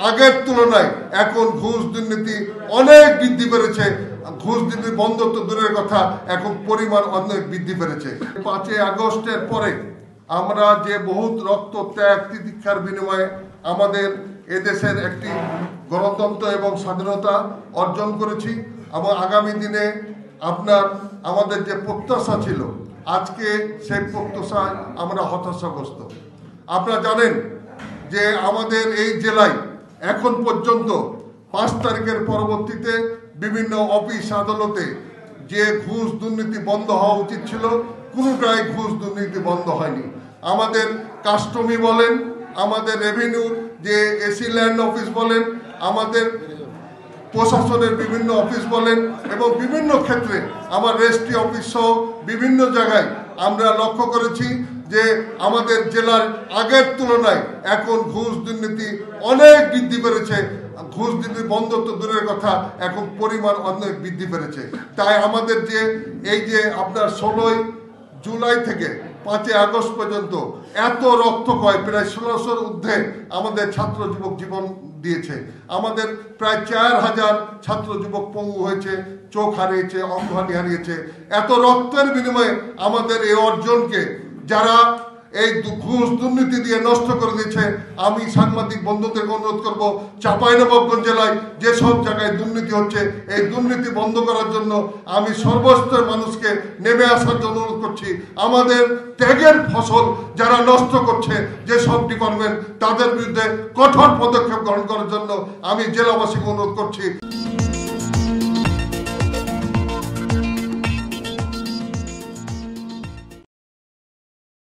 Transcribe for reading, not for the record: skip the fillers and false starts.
আগের তুলনায় এখন ঘুষ দুর্নীতি অনেক বৃদ্ধি পেয়েছে। ঘুষ দুর্নীতি বন্ধ তো দূরের কথা, এখন পরিমাণ অনেক বৃদ্ধি পেয়েছে। 5ই আগস্টের পরে আমরা যে বহুত রক্ত ত্যাগ তিতিক্ষার বিনিময়ে আমাদের এদেশের একটি গণতন্ত্র এবং স্বাধীনতা অর্জন করেছি, এবং আগামী দিনে আমাদের যে প্রত্যাশা ছিল, আজকে সেই প্রত্যাশায় আমরা হতাশাগ্রস্ত। আপনারা জানেন যে আমাদের এই জেলায় এখন পর্যন্ত 5 তারিখের পরবর্তীতে বিভিন্ন অফিস আদালতে যে ঘুষ দুর্নীতি বন্ধ হওয়া উচিত ছিল, কোনোটাই ঘুষ দুর্নীতি বন্ধ হয়নি। আমাদের কাস্টমি বলেন, আমাদের রেভিনিউর যে এসি ল্যান্ড অফিস বলেন, আমাদের প্রশাসনের বিভিন্ন অফিস বলেন, এবং বিভিন্ন ক্ষেত্রে আমার রেজিস্ট্রি অফিস সহ বিভিন্ন জায়গায় আমরা লক্ষ্য করেছি যে আমাদের জেলার আগের তুলনায় এখন ঘুষ দুর্নীতি অনেক বৃদ্ধি পেয়েছে। ঘুষ দুর্নীতি বন্ধ তো দূরের কথা, এখন পরিমাণ অনেক বৃদ্ধি পেয়েছে। তাই আমাদের যে এই যে আপনার 16ই জুলাই থেকে 5ই আগস্ট পর্যন্ত এত রক্তক্ষয়, প্রায় 1600-র ঊর্ধ্বে আমাদের ছাত্র যুবক জীবন দিয়েছে। আমাদের প্রায় 4000 ছাত্র যুবক পঙ্গু হয়েছে, চোখ হারিয়েছে, অঙ্গহানি হারিয়েছে। এত রক্তের বিনিময়ে আমাদের এই অর্জনকে যারা এই ঘুষ দুর্নীতি দিয়ে নষ্ট করে দিয়েছে, আমি সাংবাদিক বন্ধুদেরকে অনুরোধ করব, চাঁপাইনবাবগঞ্জ জেলায় যেসব জায়গায় দুর্নীতি হচ্ছে, এই দুর্নীতি বন্ধ করার জন্য আমি সর্বস্তরের মানুষকে নেমে আসার জন্য অনুরোধ করছি। আমাদের ত্যাগের ফসল যারা নষ্ট করছে যেসব ডিপার্টমেন্ট, তাদের বিরুদ্ধে কঠোর পদক্ষেপ গ্রহণ করার জন্য আমি জেলাবাসীকে অনুরোধ করছি।